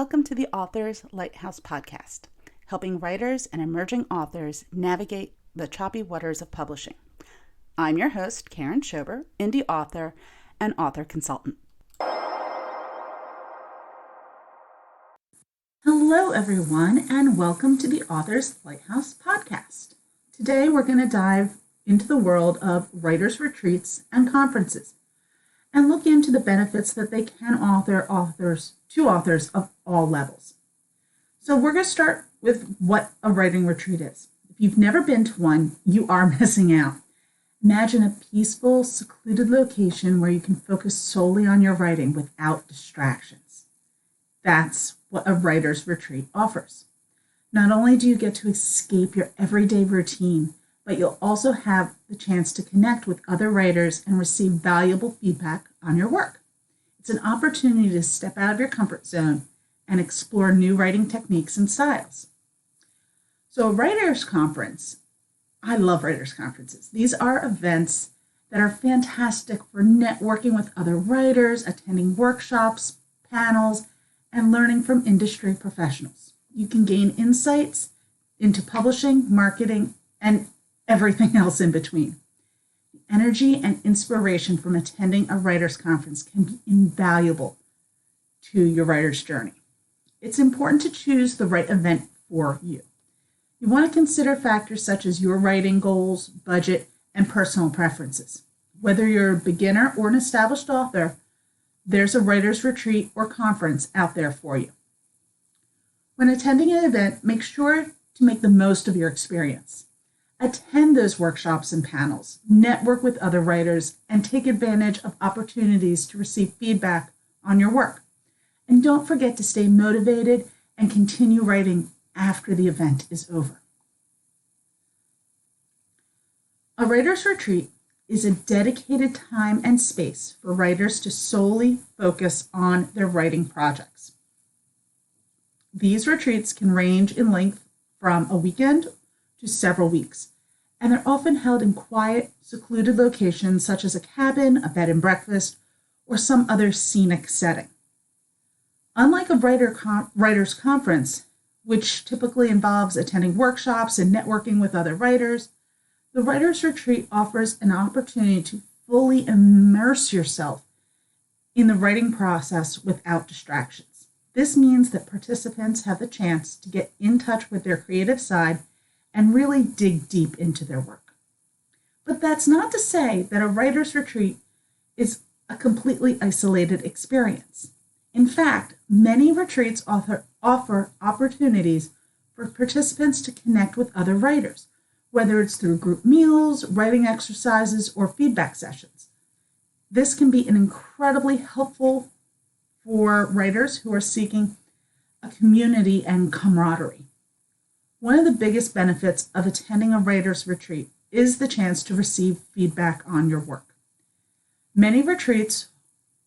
Welcome to the Authors Lighthouse podcast, helping writers and emerging authors navigate the choppy waters of publishing. I'm your host, Karen Schober, indie author and author consultant. Hello, everyone, and welcome to the Authors Lighthouse podcast. Today, we're going to dive into the world of writers' retreats and conferences and look into the benefits that they can offer authors of all levels. So we're going to start with what a writing retreat is. If you've never been to one, you are missing out. Imagine a peaceful, secluded location where you can focus solely on your writing without distractions. That's what a writer's retreat offers. Not only do you get to escape your everyday routine, but you'll also have the chance to connect with other writers and receive valuable feedback on your work. It's an opportunity to step out of your comfort zone and explore new writing techniques and styles. So a writer's conference, I love writers' conferences. These are events that are fantastic for networking with other writers, attending workshops, panels, and learning from industry professionals. You can gain insights into publishing, marketing, and everything else in between. The energy and inspiration from attending a writer's conference can be invaluable to your writer's journey. It's important to choose the right event for you. You want to consider factors such as your writing goals, budget, and personal preferences. Whether you're a beginner or an established author, there's a writer's retreat or conference out there for you. When attending an event, make sure to make the most of your experience. Attend those workshops and panels, network with other writers, and take advantage of opportunities to receive feedback on your work. And don't forget to stay motivated and continue writing after the event is over. A writer's retreat is a dedicated time and space for writers to solely focus on their writing projects. These retreats can range in length from a weekend to several weeks, and they're often held in quiet, secluded locations such as a cabin, a bed and breakfast, or some other scenic setting. Unlike a writer's conference, which typically involves attending workshops and networking with other writers, the writer's retreat offers an opportunity to fully immerse yourself in the writing process without distractions. This means that participants have the chance to get in touch with their creative side and really dig deep into their work. But that's not to say that a writer's retreat is a completely isolated experience. In fact, many retreats offer opportunities for participants to connect with other writers, whether it's through group meals, writing exercises, or feedback sessions. This can be incredibly helpful for writers who are seeking a community and camaraderie. One of the biggest benefits of attending a writer's retreat is the chance to receive feedback on your work. Many retreats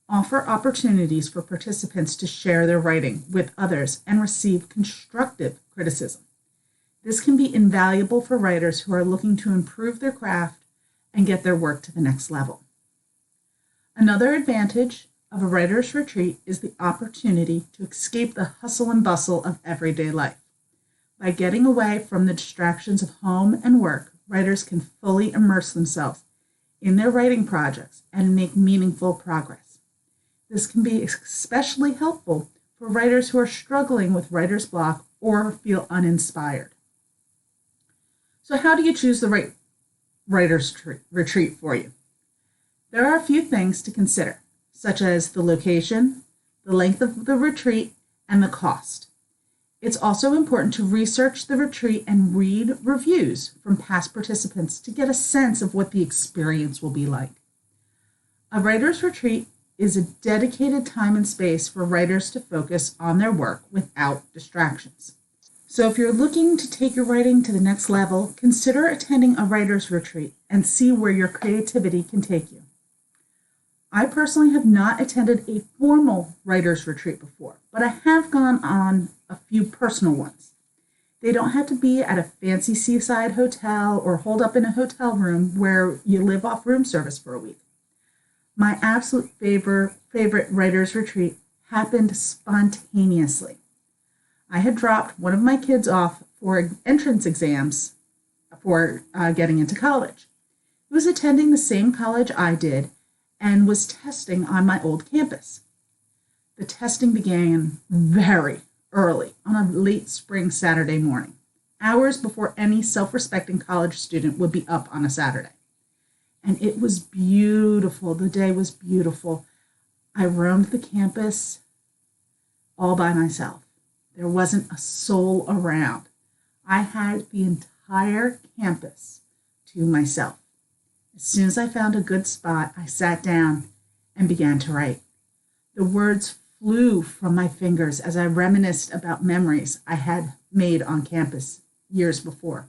offer opportunities for participants to share their writing with others and receive constructive criticism. This can be invaluable for writers who are looking to improve their craft and get their work to the next level. Another advantage of a writer's retreat is the opportunity to escape the hustle and bustle of everyday life. By getting away from the distractions of home and work, writers can fully immerse themselves in their writing projects and make meaningful progress. This can be especially helpful for writers who are struggling with writer's block or feel uninspired. So how do you choose the right writer's retreat for you? There are a few things to consider, such as the location, the length of the retreat, and the cost. It's also important to research the retreat and read reviews from past participants to get a sense of what the experience will be like. A writer's retreat is a dedicated time and space for writers to focus on their work without distractions. So if you're looking to take your writing to the next level, consider attending a writer's retreat and see where your creativity can take you. I personally have not attended a formal writer's retreat before, but I have gone on a few personal ones. They don't have to be at a fancy seaside hotel or holed up in a hotel room where you live off room service for a week. My absolute favorite writer's retreat happened spontaneously. I had dropped one of my kids off for entrance exams for getting into college. He was attending the same college I did and was testing on my old campus. The testing began very early on a late spring Saturday morning, hours before any self-respecting college student would be up on a Saturday. And it was beautiful. The day was beautiful. I roamed the campus all by myself. There wasn't a soul around. I had the entire campus to myself. As soon as I found a good spot, I sat down and began to write. The words flew from my fingers as I reminisced about memories I had made on campus years before.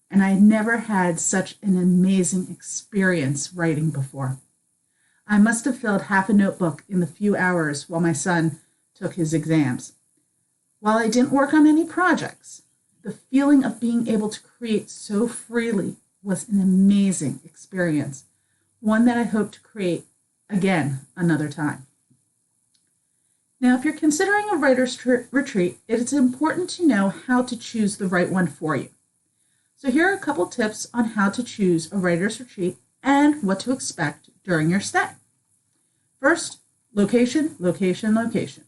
And I had never had such an amazing experience writing before. I must have filled half a notebook in the few hours while my son took his exams. While I didn't work on any projects, the feeling of being able to create so freely was an amazing experience, one that I hope to create again another time. Now, if you're considering a writer's retreat, it is important to know how to choose the right one for you. So here are a couple tips on how to choose a writer's retreat and what to expect during your stay. First, location, location, location.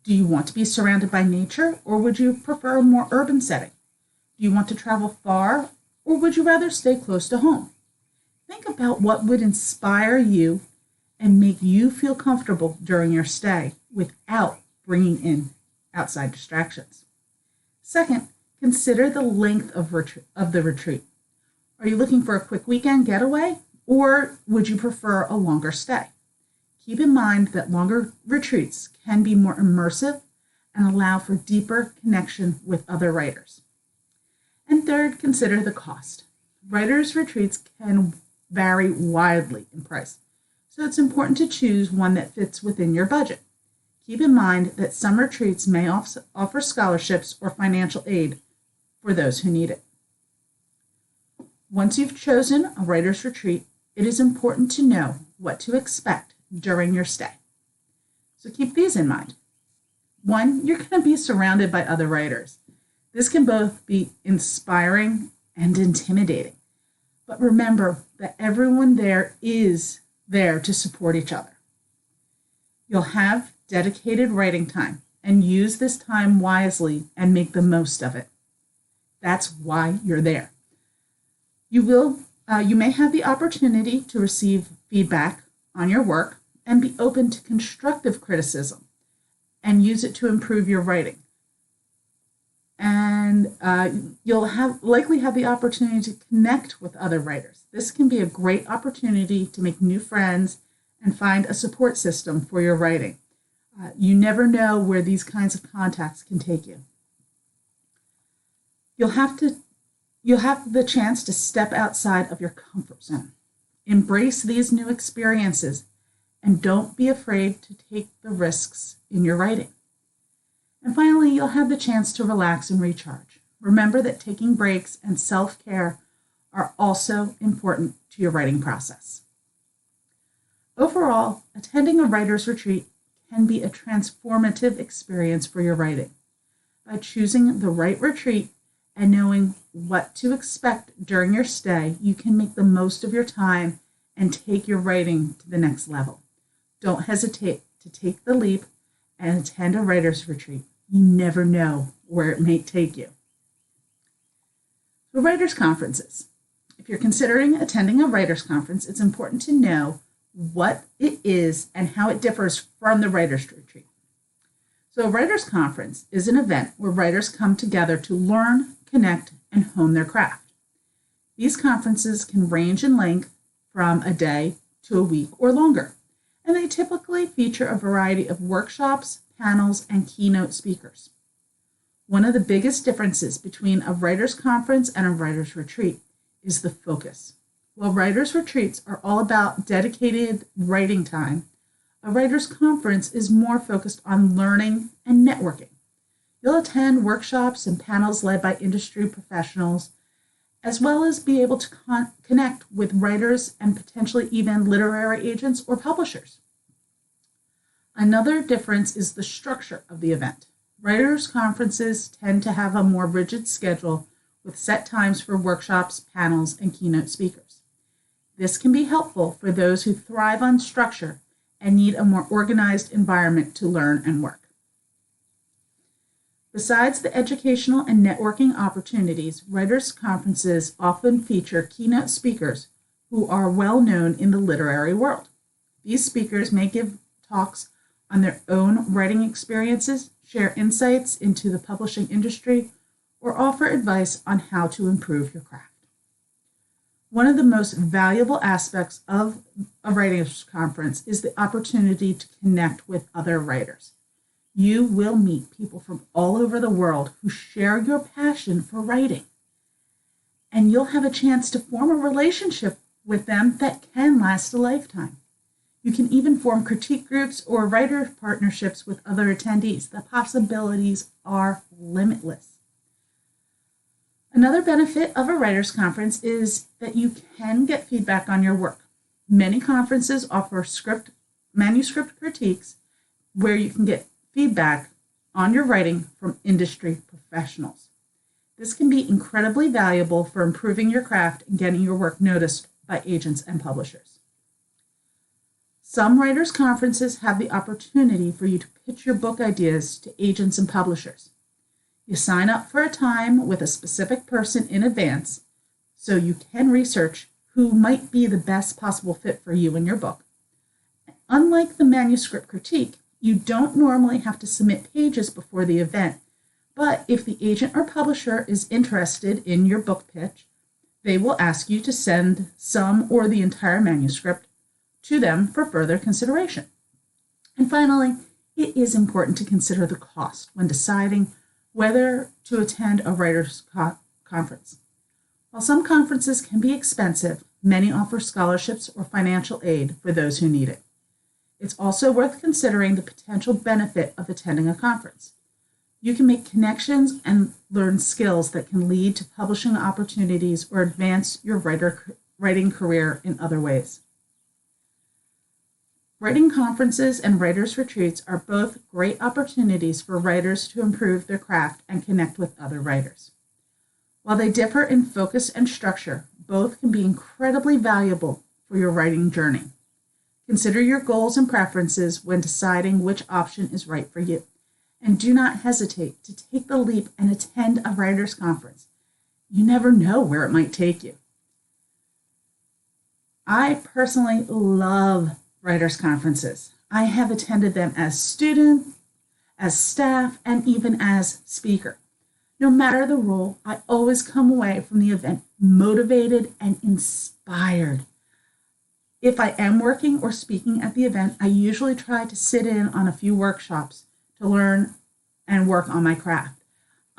Do you want to be surrounded by nature, or would you prefer a more urban setting? Do you want to travel far, or would you rather stay close to home? Think about what would inspire you and make you feel comfortable during your stay without bringing in outside distractions. Second, consider the length of the retreat. Are you looking for a quick weekend getaway, or would you prefer a longer stay? Keep in mind that longer retreats can be more immersive and allow for deeper connection with other writers. And third, consider the cost. Writers' retreats can vary widely in price, so it's important to choose one that fits within your budget. Keep in mind that some retreats may offer scholarships or financial aid for those who need it. Once you've chosen a writer's retreat, it is important to know what to expect during your stay. So keep these in mind. One, you're going to be surrounded by other writers. This can both be inspiring and intimidating. But remember that everyone there is there to support each other. You'll have dedicated writing time and use this time wisely and make the most of it. That's why you're there. You may have the opportunity to receive feedback on your work and be open to constructive criticism and use it to improve your writing. And you'll likely have the opportunity to connect with other writers. This can be a great opportunity to make new friends and find a support system for your writing. You never know where these kinds of contacts can take you. You'll have the chance to step outside of your comfort zone. Embrace these new experiences and don't be afraid to take the risks in your writing. And finally, you'll have the chance to relax and recharge. Remember that taking breaks and self-care are also important to your writing process. Overall, attending a writer's retreat can be a transformative experience for your writing. By choosing the right retreat and knowing what to expect during your stay, you can make the most of your time and take your writing to the next level. Don't hesitate to take the leap and attend a writer's retreat. You never know where it may take you. So writers' conferences. If you're considering attending a writers' conference, it's important to know what it is and how it differs from the writers' retreat. So a writers' conference is an event where writers come together to learn, connect, and hone their craft. These conferences can range in length from a day to a week or longer, and they typically feature a variety of workshops, panels, and keynote speakers. One of the biggest differences between a writers' conference and a writers' retreat is the focus. While writers' retreats are all about dedicated writing time, a writers' conference is more focused on learning and networking. You'll attend workshops and panels led by industry professionals, as well as be able to connect with writers and potentially even literary agents or publishers. Another difference is the structure of the event. Writers' conferences tend to have a more rigid schedule with set times for workshops, panels, and keynote speakers. This can be helpful for those who thrive on structure and need a more organized environment to learn and work. Besides the educational and networking opportunities, writers' conferences often feature keynote speakers who are well known in the literary world. These speakers may give talks on their own writing experiences, share insights into the publishing industry, or offer advice on how to improve your craft. One of the most valuable aspects of a writers' conference is the opportunity to connect with other writers. You will meet people from all over the world who share your passion for writing, and you'll have a chance to form a relationship with them that can last a lifetime. You can even form critique groups or writer partnerships with other attendees. The possibilities are limitless. Another benefit of a writers' conference is that you can get feedback on your work. Many conferences offer manuscript critiques where you can get feedback on your writing from industry professionals. This can be incredibly valuable for improving your craft and getting your work noticed by agents and publishers. Some writers' conferences have the opportunity for you to pitch your book ideas to agents and publishers. You sign up for a time with a specific person in advance so you can research who might be the best possible fit for you and your book. Unlike the manuscript critique, you don't normally have to submit pages before the event, but if the agent or publisher is interested in your book pitch, they will ask you to send some or the entire manuscript to them for further consideration. And finally, it is important to consider the cost when deciding whether to attend a writers' conference. While some conferences can be expensive, many offer scholarships or financial aid for those who need it. It's also worth considering the potential benefit of attending a conference. You can make connections and learn skills that can lead to publishing opportunities or advance your writing career in other ways. Writing conferences and writers' retreats are both great opportunities for writers to improve their craft and connect with other writers. While they differ in focus and structure, both can be incredibly valuable for your writing journey. Consider your goals and preferences when deciding which option is right for you, and do not hesitate to take the leap and attend a writers' conference. You never know where it might take you. I personally love writers' conferences. I have attended them as student, as staff, and even as speaker. No matter the role, I always come away from the event motivated and inspired. If I am working or speaking at the event, I usually try to sit in on a few workshops to learn and work on my craft.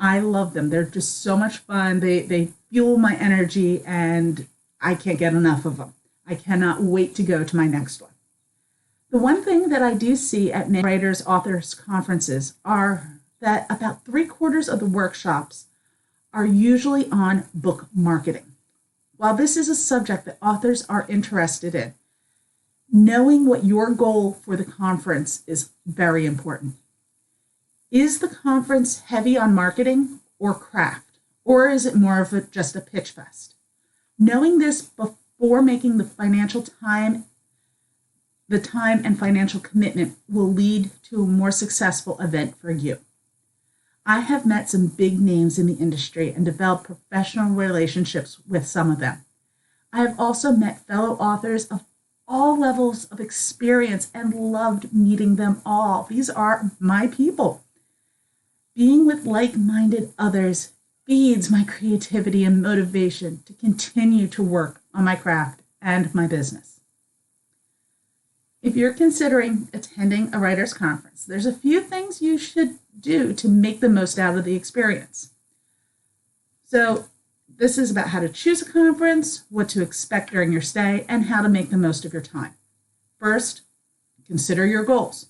I love them. They're just so much fun. They fuel my energy, and I can't get enough of them. I cannot wait to go to my next one. The one thing that I do see at many writers, authors conferences are that about 3/4 of the workshops are usually on book marketing. While this is a subject that authors are interested in, knowing what your goal for the conference is very important. Is the conference heavy on marketing or craft, or is it more of just a pitch fest? Knowing this before making the time and financial commitment will lead to a more successful event for you. I have met some big names in the industry and developed professional relationships with some of them. I have also met fellow authors of all levels of experience and loved meeting them all. These are my people. Being with like-minded others feeds my creativity and motivation to continue to work on my craft and my business. If you're considering attending a writers' conference, there's a few things you should do to make the most out of the experience. So this is about how to choose a conference, what to expect during your stay, and how to make the most of your time. First, consider your goals.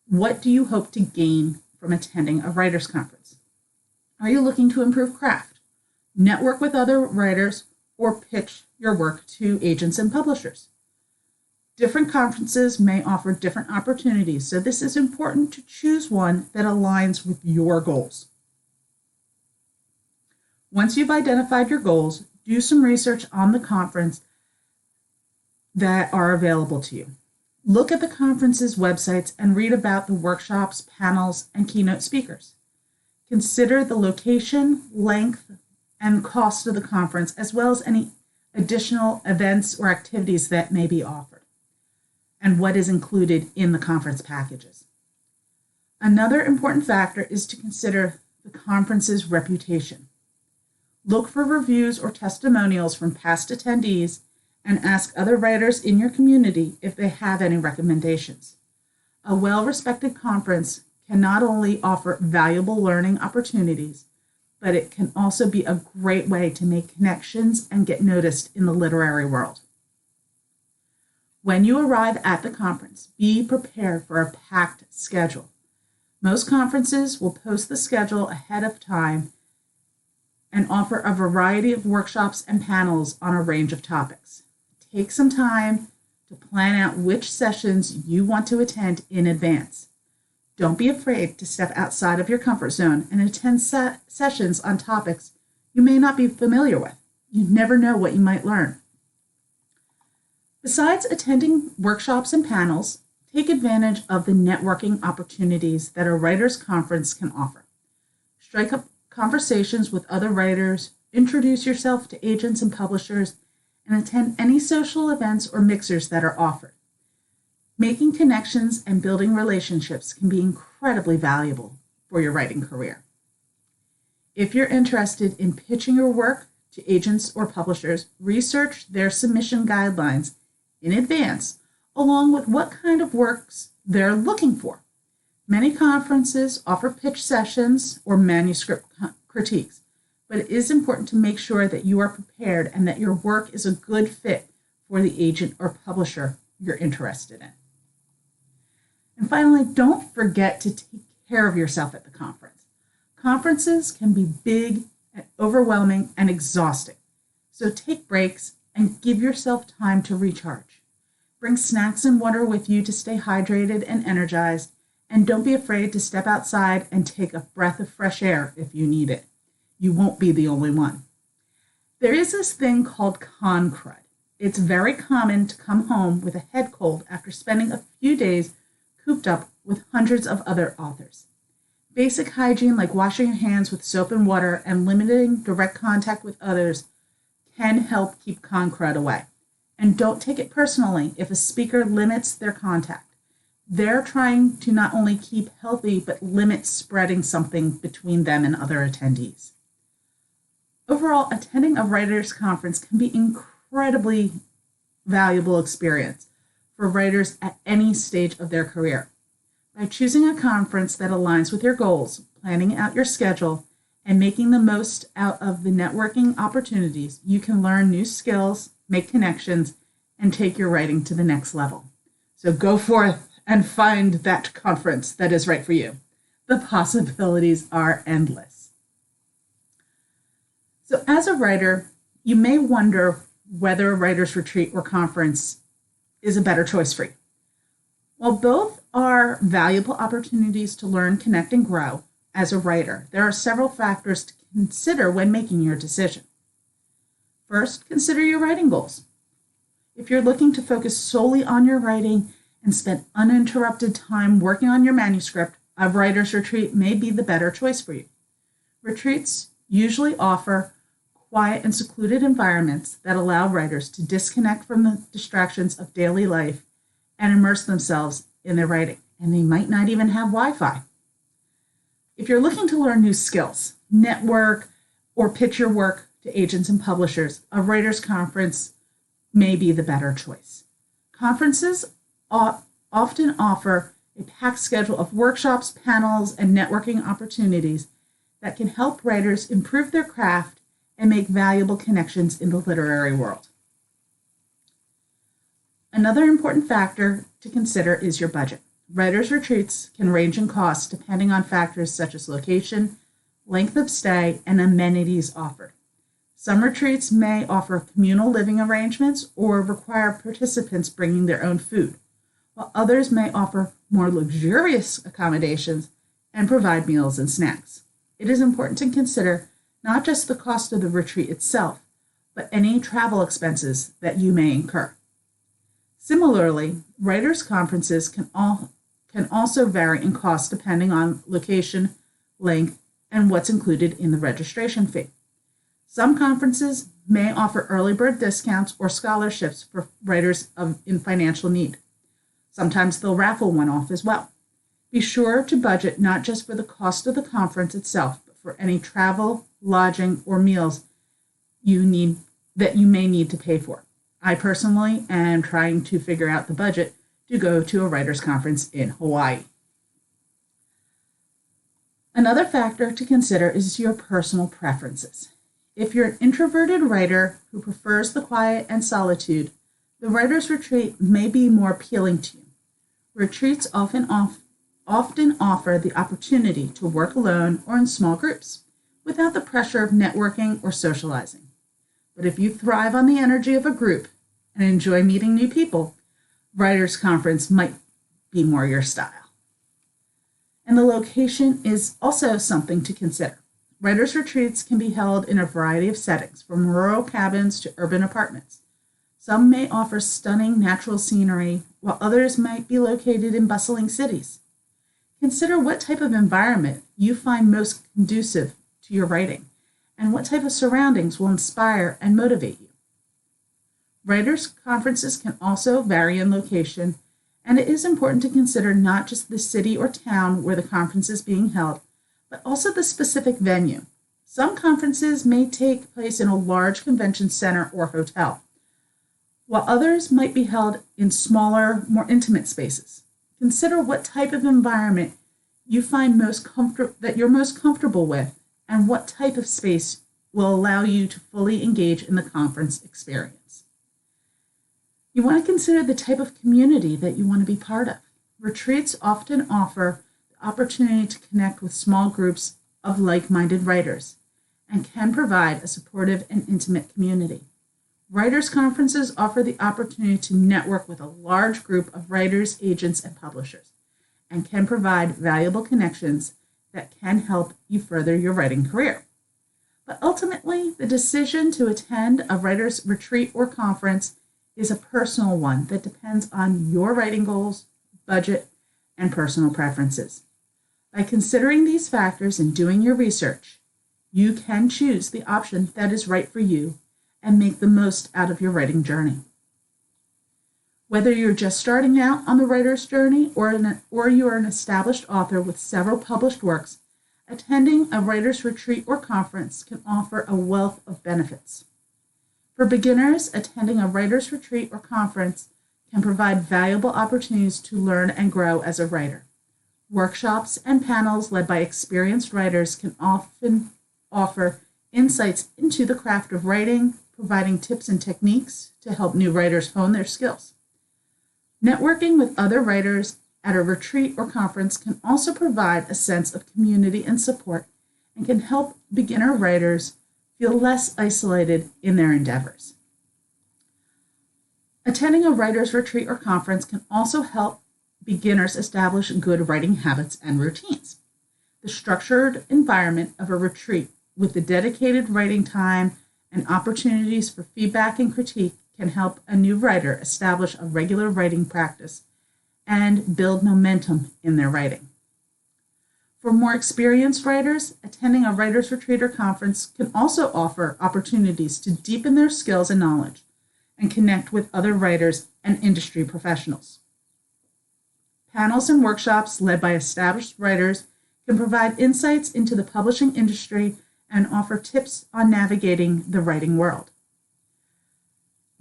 What do you hope to gain from attending a writers' conference? Are you looking to improve craft, network with other writers, or pitch your work to agents and publishers? Different conferences may offer different opportunities, so this is important to choose one that aligns with your goals. Once you've identified your goals, do some research on the conference that are available to you. Look at the conference's websites and read about the workshops, panels, and keynote speakers. Consider the location, length, and cost of the conference, as well as any additional events or activities that may be offered, and what is included in the conference packages. Another important factor is to consider the conference's reputation. Look for reviews or testimonials from past attendees and ask other writers in your community if they have any recommendations. A well-respected conference can not only offer valuable learning opportunities, but it can also be a great way to make connections and get noticed in the literary world. When you arrive at the conference, be prepared for a packed schedule. Most conferences will post the schedule ahead of time and offer a variety of workshops and panels on a range of topics. Take some time to plan out which sessions you want to attend in advance. Don't be afraid to step outside of your comfort zone and attend sessions on topics you may not be familiar with. You never know what you might learn. Besides attending workshops and panels, take advantage of the networking opportunities that a writers' conference can offer. Strike up conversations with other writers, introduce yourself to agents and publishers, and attend any social events or mixers that are offered. Making connections and building relationships can be incredibly valuable for your writing career. If you're interested in pitching your work to agents or publishers, research their submission guidelines in advance, along with what kind of works they're looking for. Many conferences offer pitch sessions or manuscript critiques, but it is important to make sure that you are prepared and that your work is a good fit for the agent or publisher you're interested in. And finally, don't forget to take care of yourself at the conference. Conferences can be big and overwhelming and exhausting, so take breaks and give yourself time to recharge. Bring snacks and water with you to stay hydrated and energized, and don't be afraid to step outside and take a breath of fresh air if you need it. You won't be the only one. There is this thing called con crud. It's very common to come home with a head cold after spending a few days cooped up with hundreds of other authors. Basic hygiene like washing your hands with soap and water and limiting direct contact with others can help keep con crud away. And don't take it personally if a speaker limits their contact. They're trying to not only keep healthy, but limit spreading something between them and other attendees. Overall, attending a writers' conference can be an incredibly valuable experience for writers at any stage of their career. By choosing a conference that aligns with your goals, planning out your schedule, and making the most out of the networking opportunities, you can learn new skills, make connections, and take your writing to the next level. So go forth and find that conference that is right for you. The possibilities are endless. So as a writer, you may wonder whether a writer's retreat or conference is a better choice for you. While both are valuable opportunities to learn, connect, and grow as a writer, there are several factors to consider when making your decision. First, consider your writing goals. If you're looking to focus solely on your writing and spend uninterrupted time working on your manuscript, a writer's retreat may be the better choice for you. Retreats usually offer quiet and secluded environments that allow writers to disconnect from the distractions of daily life and immerse themselves in their writing. And they might not even have Wi-Fi. If you're looking to learn new skills, network, or pitch your work to agents and publishers, a writer's conference may be the better choice. Conferences often offer a packed schedule of workshops, panels, and networking opportunities that can help writers improve their craft and make valuable connections in the literary world. Another important factor to consider is your budget. Writers' retreats can range in cost depending on factors such as location, length of stay, and amenities offered. Some retreats may offer communal living arrangements or require participants bringing their own food, while others may offer more luxurious accommodations and provide meals and snacks. It is important to consider not just the cost of the retreat itself, but any travel expenses that you may incur. Similarly, writers' conferences can also vary in cost depending on location, length, and what's included in the registration fee. Some conferences may offer early bird discounts or scholarships for writers in financial need. Sometimes they'll raffle one off as well. Be sure to budget not just for the cost of the conference itself, but for any travel, lodging, or meals that you may need to pay for. I personally am trying to figure out the budget to go to a writers' conference in Hawaii. Another factor to consider is your personal preferences. If you're an introverted writer who prefers the quiet and solitude, the writer's retreat may be more appealing to you. Retreats often offer the opportunity to work alone or in small groups without the pressure of networking or socializing. But if you thrive on the energy of a group and enjoy meeting new people, writer's conference might be more your style. And the location is also something to consider. Writers' retreats can be held in a variety of settings, from rural cabins to urban apartments. Some may offer stunning natural scenery, while others might be located in bustling cities. Consider what type of environment you find most conducive to your writing, and what type of surroundings will inspire and motivate you. Writers' conferences can also vary in location, and it is important to consider not just the city or town where the conference is being held, but also the specific venue. Some conferences may take place in a large convention center or hotel, while others might be held in smaller, more intimate spaces. Consider what type of environment you find that you're most comfortable with, and what type of space will allow you to fully engage in the conference experience. You want to consider the type of community that you want to be part of. Retreats often offer the opportunity to connect with small groups of like-minded writers and can provide a supportive and intimate community. Writers' conferences offer the opportunity to network with a large group of writers, agents, and publishers, and can provide valuable connections that can help you further your writing career. But ultimately, the decision to attend a writer's retreat or conference is a personal one that depends on your writing goals, budget, and personal preferences. By considering these factors and doing your research, you can choose the option that is right for you and make the most out of your writing journey. Whether you're just starting out on the writer's journey or you are an established author with several published works, attending a writer's retreat or conference can offer a wealth of benefits. For beginners, attending a writer's retreat or conference can provide valuable opportunities to learn and grow as a writer. Workshops and panels led by experienced writers can often offer insights into the craft of writing, providing tips and techniques to help new writers hone their skills. Networking with other writers at a retreat or conference can also provide a sense of community and support and can help beginner writers feel less isolated in their endeavors. Attending a writer's retreat or conference can also help beginners establish good writing habits and routines. The structured environment of a retreat with the dedicated writing time and opportunities for feedback and critique can help a new writer establish a regular writing practice and build momentum in their writing. For more experienced writers, attending a writer's retreat or conference can also offer opportunities to deepen their skills and knowledge and connect with other writers and industry professionals. Panels and workshops led by established writers can provide insights into the publishing industry and offer tips on navigating the writing world.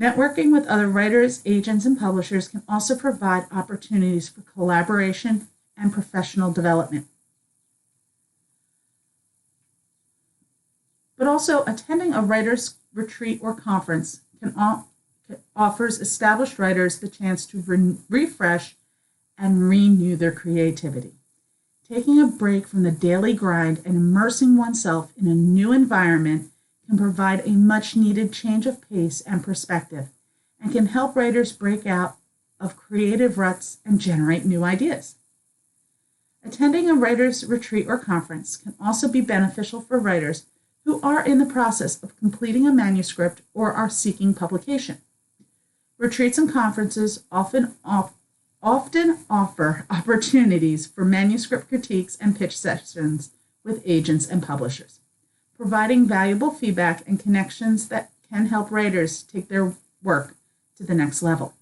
Networking with other writers, agents, and publishers can also provide opportunities for collaboration and professional development. But also, attending a writer's retreat or conference offers established writers the chance to refresh and renew their creativity. Taking a break from the daily grind and immersing oneself in a new environment can provide a much-needed change of pace and perspective and can help writers break out of creative ruts and generate new ideas. Attending a writer's retreat or conference can also be beneficial for writers who are in the process of completing a manuscript or are seeking publication. Retreats and conferences often offer opportunities for manuscript critiques and pitch sessions with agents and publishers, providing valuable feedback and connections that can help writers take their work to the next level.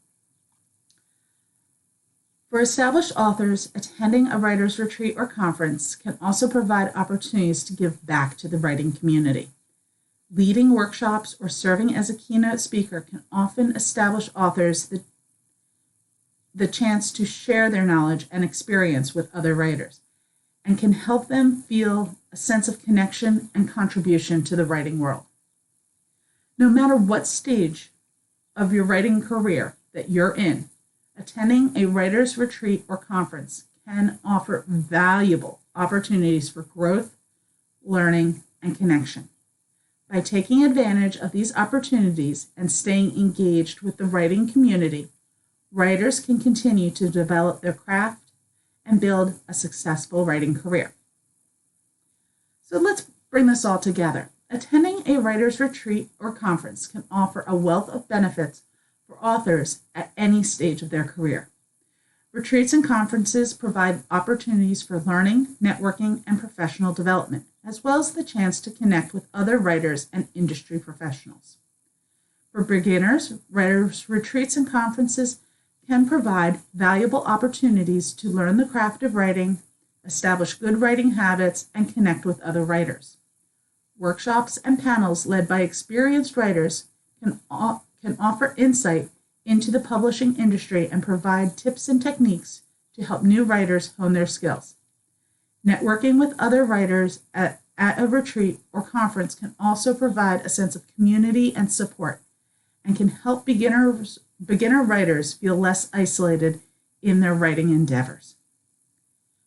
For established authors, attending a writer's retreat or conference can also provide opportunities to give back to the writing community. Leading workshops or serving as a keynote speaker can often establish authors the chance to share their knowledge and experience with other writers and can help them feel a sense of connection and contribution to the writing world. No matter what stage of your writing career that you're in, attending a writer's retreat or conference can offer valuable opportunities for growth, learning, and connection. By taking advantage of these opportunities and staying engaged with the writing community, writers can continue to develop their craft and build a successful writing career. So let's bring this all together. Attending a writer's retreat or conference can offer a wealth of benefits for authors at any stage of their career. Retreats and conferences provide opportunities for learning, networking, and professional development, as well as the chance to connect with other writers and industry professionals. For beginners, writers' retreats and conferences can provide valuable opportunities to learn the craft of writing, establish good writing habits, and connect with other writers. Workshops and panels led by experienced writers can offer insight into the publishing industry and provide tips and techniques to help new writers hone their skills. Networking with other writers at a retreat or conference can also provide a sense of community and support and can help beginner writers feel less isolated in their writing endeavors.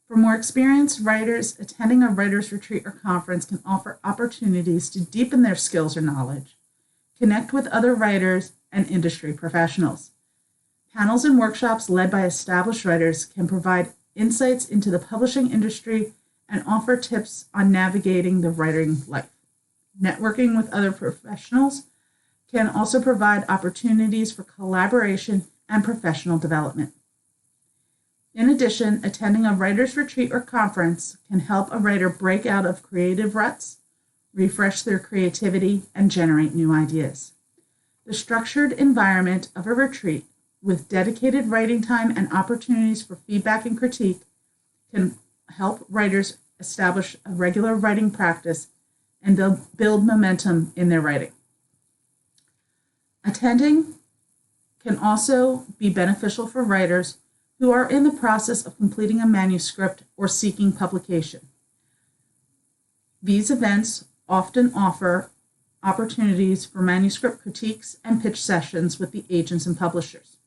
For more experienced writers, attending a writer's retreat or conference can offer opportunities to deepen their skills or knowledge, connect with other writers and industry professionals. Panels and workshops led by established writers can provide insights into the publishing industry and offer tips on navigating the writing life. Networking with other professionals can also provide opportunities for collaboration and professional development. In addition, attending a writer's retreat or conference can help a writer break out of creative ruts, refresh their creativity, and generate new ideas. The structured environment of a retreat with dedicated writing time and opportunities for feedback and critique can help writers establish a regular writing practice and build momentum in their writing. Attending can also be beneficial for writers who are in the process of completing a manuscript or seeking publication. These events often offer opportunities for manuscript critiques and pitch sessions with the agents and publishers,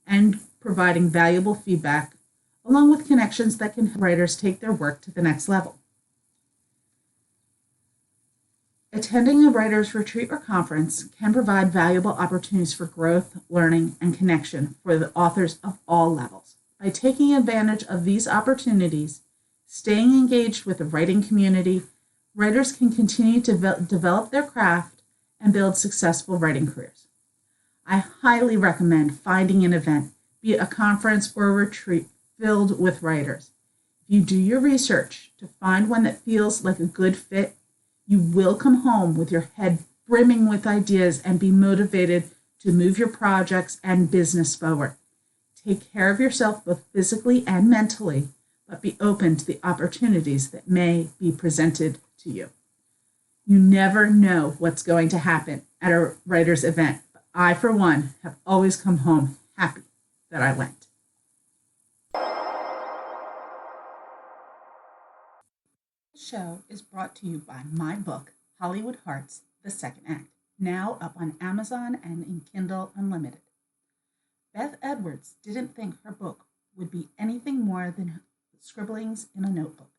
and providing valuable feedback, along with connections that can help writers take their work to the next level. Attending a writer's retreat or conference can provide valuable opportunities for growth, learning, and connection for the authors of all levels. By taking advantage of these opportunities, staying engaged with the writing community, writers can continue to develop their craft and build successful writing careers. I highly recommend finding an event, be it a conference or a retreat, filled with writers. If you do your research to find one that feels like a good fit, you will come home with your head brimming with ideas and be motivated to move your projects and business forward. Take care of yourself both physically and mentally, but be open to the opportunities that may be presented to you. You never know what's going to happen at a writer's event, but I, for one, have always come home happy that I went. This show is brought to you by my book, Hollywood Hearts, The Second Act, now up on Amazon and in Kindle Unlimited. Beth Edwards didn't think her book would be anything more than scribblings in a notebook.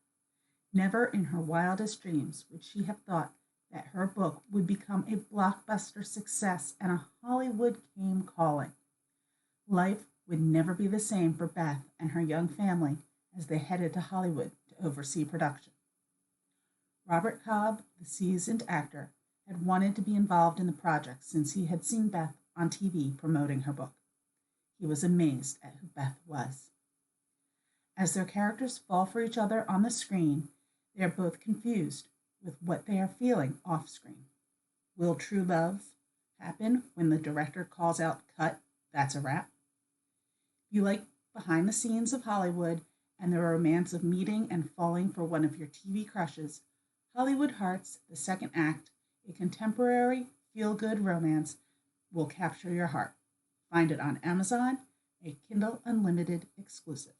Never in her wildest dreams would she have thought that her book would become a blockbuster success and a Hollywood came calling. Life would never be the same for Beth and her young family as they headed to Hollywood to oversee production. Robert Cobb, the seasoned actor, had wanted to be involved in the project since he had seen Beth on TV promoting her book. He was amazed at who Beth was. As their characters fall for each other on the screen, they are both confused with what they are feeling off screen. Will true love happen when the director calls out, "Cut, that's a wrap"? You like behind the scenes of Hollywood and the romance of meeting and falling for one of your TV crushes, Hollywood Hearts, the second act, a contemporary feel-good romance, will capture your heart. Find it on Amazon, a Kindle Unlimited exclusive.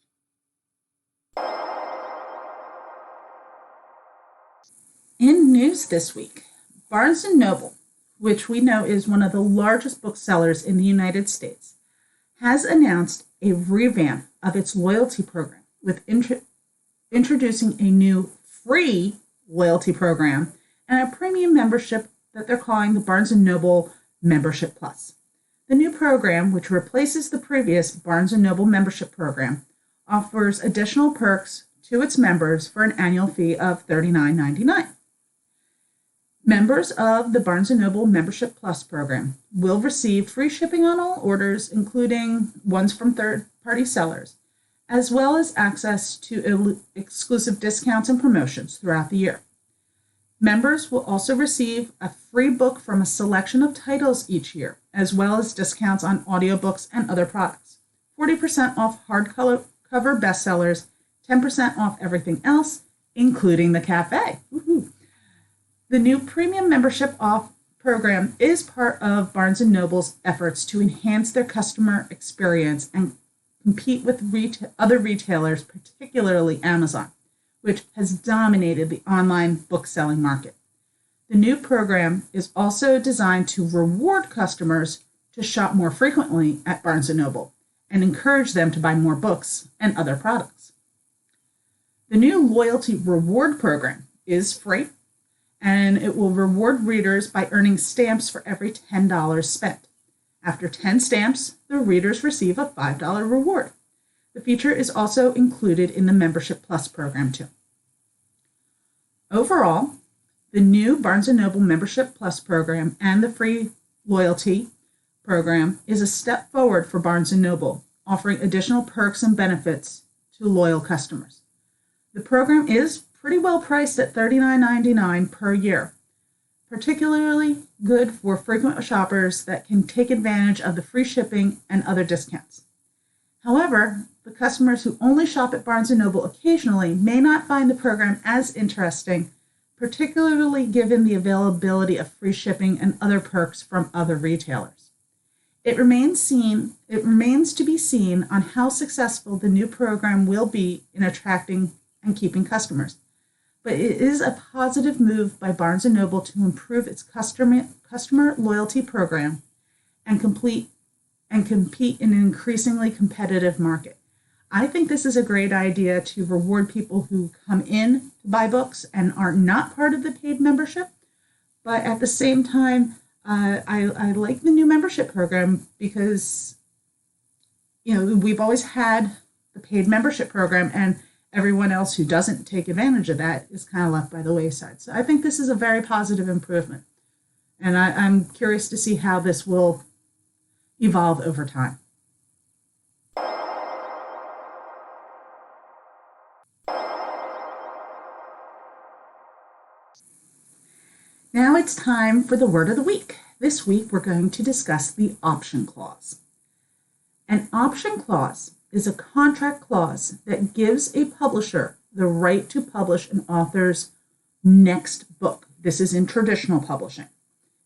In news this week, Barnes & Noble, which we know is one of the largest booksellers in the United States, has announced a revamp of its loyalty program with introducing a new free loyalty program and a premium membership that they're calling the Barnes & Noble Membership Plus. The new program, which replaces the previous Barnes & Noble membership program, offers additional perks to its members for an annual fee of $39.99. Members of the Barnes & Noble Membership Plus program will receive free shipping on all orders, including ones from third-party sellers, as well as access to exclusive discounts and promotions throughout the year. Members will also receive a free book from a selection of titles each year, as well as discounts on audiobooks and other products. 40% off hardcover bestsellers, 10% off everything else, including the cafe. Woo-hoo. The new premium membership off program is part of Barnes & Noble's efforts to enhance their customer experience and compete with other retailers, particularly Amazon, which has dominated the online book-selling market. The new program is also designed to reward customers to shop more frequently at Barnes & Noble and encourage them to buy more books and other products. The new loyalty reward program is free, and it will reward readers by earning stamps for every $10 spent. After 10 stamps, the readers receive a $5 reward. The feature is also included in the Membership Plus program too. Overall, the new Barnes & Noble Membership Plus program and the free loyalty program is a step forward for Barnes & Noble, offering additional perks and benefits to loyal customers. The program is pretty well priced at $39.99 per year, particularly good for frequent shoppers that can take advantage of the free shipping and other discounts. However, the customers who only shop at Barnes & Noble occasionally may not find the program as interesting, particularly given the availability of free shipping and other perks from other retailers. It remains to be seen on how successful the new program will be in attracting and keeping customers. But it is a positive move by Barnes & Noble to improve its customer loyalty program and compete in an increasingly competitive market. I think this is a great idea to reward people who come in to buy books and are not part of the paid membership. But at the same time, I like the new membership program because, we've always had the paid membership program, and everyone else who doesn't take advantage of that is kind of left by the wayside. So I think this is a very positive improvement. And I'm curious to see how this will evolve over time. Now it's time for the word of the week. This week we're going to discuss the option clause. An option clause is a contract clause that gives a publisher the right to publish an author's next book. This is in traditional publishing.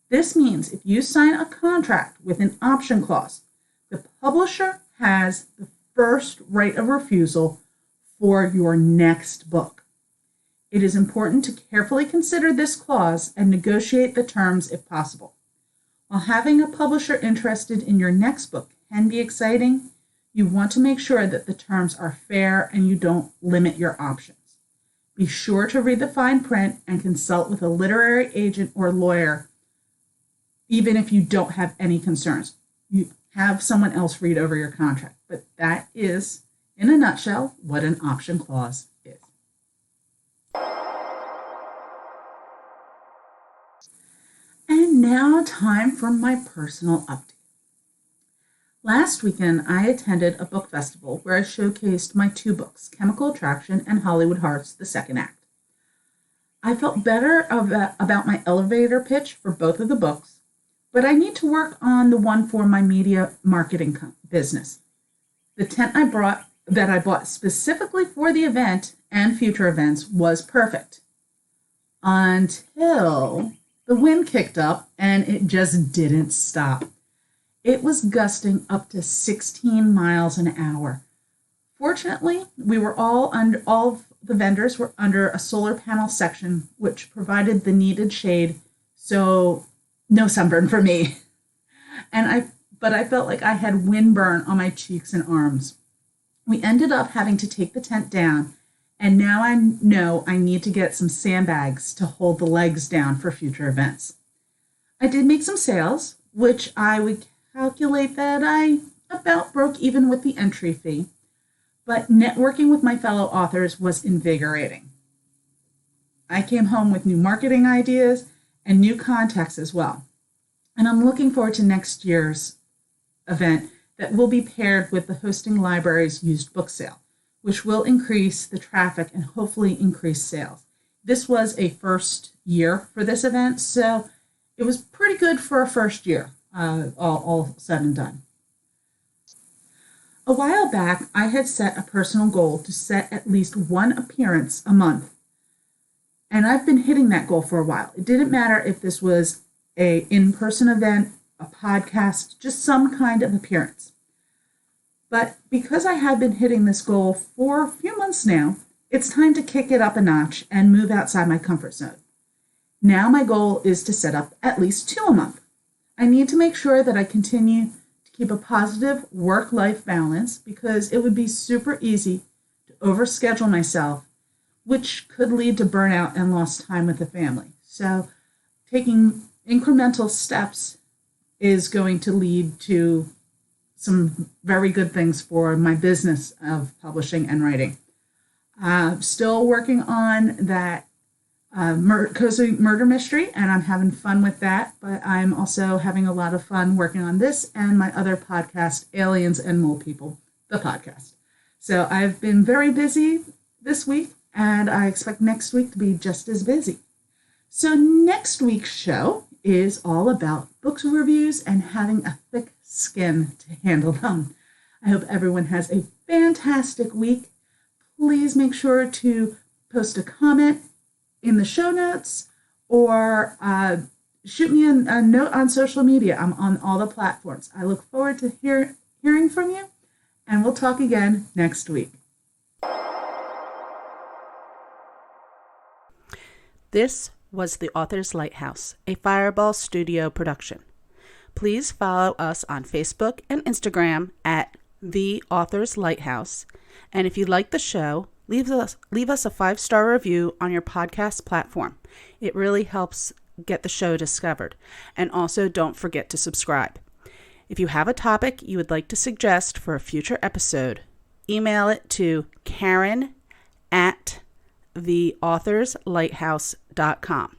This means if you sign a contract with an option clause, the publisher has the first right of refusal for your next book. It is important to carefully consider this clause and negotiate the terms if possible. While having a publisher interested in your next book can be exciting, you want to make sure that the terms are fair and you don't limit your options. Be sure to read the fine print and consult with a literary agent or lawyer, even if you don't have any concerns. You have someone else read over your contract. But that is, in a nutshell, what an option clause is. And now time for my personal update. Last weekend, I attended a book festival where I showcased my 2 books, Chemical Attraction and Hollywood Hearts, the second act. I felt better about my elevator pitch for both of the books, but I need to work on the one for my media marketing business. The tent that I bought specifically for the event and future events was perfect until the wind kicked up and it just didn't stop. It was gusting up to 16 miles an hour. Fortunately, all of the vendors were under a solar panel section, which provided the needed shade, so no sunburn for me. But I felt like I had windburn on my cheeks and arms. We ended up having to take the tent down, and now I know I need to get some sandbags to hold the legs down for future events. I did make some sales, which I would calculate that I about broke even with the entry fee, but networking with my fellow authors was invigorating. I came home with new marketing ideas and new contacts as well. And I'm looking forward to next year's event that will be paired with the hosting library's used book sale, which will increase the traffic and hopefully increase sales. This was a first year for this event, so it was pretty good for a first year. All said and done. A while back, I had set a personal goal to set at least 1 appearance a month. And I've been hitting that goal for a while. It didn't matter if this was an in-person event, a podcast, just some kind of appearance. But because I have been hitting this goal for a few months now, it's time to kick it up a notch and move outside my comfort zone. Now my goal is to set up at least 2 a month. I need to make sure that I continue to keep a positive work-life balance because it would be super easy to overschedule myself, which could lead to burnout and lost time with the family. So taking incremental steps is going to lead to some very good things for my business of publishing and writing. Still working on that cozy murder mystery, and I'm having fun with that, but I'm also having a lot of fun working on this and my other podcast, Aliens and Mole People, the podcast. So I've been very busy this week, and I expect next week to be just as busy. So next week's show is all about books reviews and having a thick skin to handle them. I hope everyone has a fantastic week. Please make sure to post a comment in the show notes or shoot me a note on social media. I'm on all the platforms. I look forward to hearing from you, and we'll talk again next week. This was The Author's Lighthouse, a Fireball Studio production. Please follow us on Facebook and Instagram at The Author's Lighthouse. And if you like the show, leave us a 5-star review on your podcast platform. It really helps get the show discovered. And also don't forget to subscribe. If you have a topic you would like to suggest for a future episode, email it to Karen@theauthorslighthouse.com.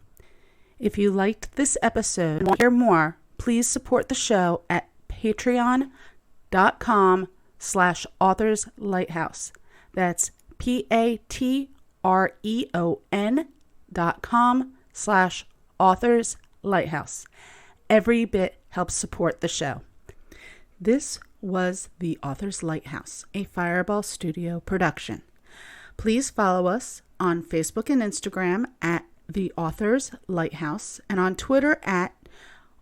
If you liked this episode and want to hear more, please support the show at patreon.com/authorslighthouse. That's patreon.com/authorslighthouse. Every bit helps support the show. This was The Author's Lighthouse, a Fireball Studio production. Please follow us on Facebook and Instagram at The Author's Lighthouse and on Twitter at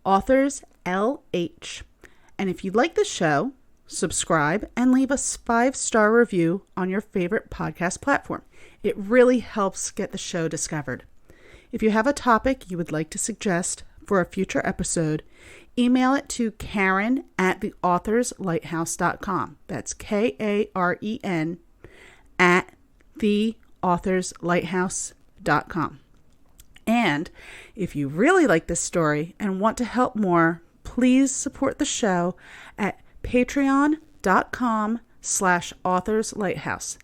AuthorsLH. And if you like the show, subscribe and leave us 5-star review on your favorite podcast platform. It really helps get the show discovered. If you have a topic you would like to suggest for a future episode, email it to Karen@theauthorslighthouse.com. That's Karen @ theauthorslighthouse.com. And if you really like this story and want to help more, please support the show at patreon.com/authorslighthouse.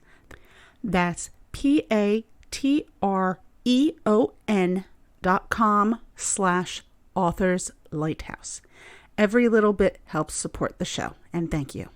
That's patreon.com/authorslighthouse. Every little bit helps support the show, and thank you.